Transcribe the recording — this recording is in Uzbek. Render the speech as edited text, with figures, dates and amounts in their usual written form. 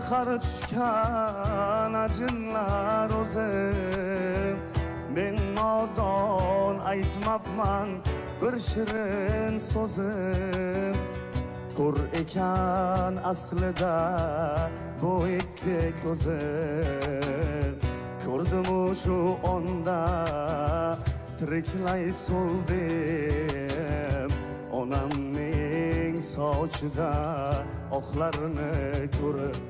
qari tushgan ajinlar o'zim. Men nodon aytmabman bir shirin so'zim. Ko'r ekan aslida bu ikki ko'zim. Ko'rdim shu onda tiriklay so'ldim. Onamning sochida oqlarini ko'rib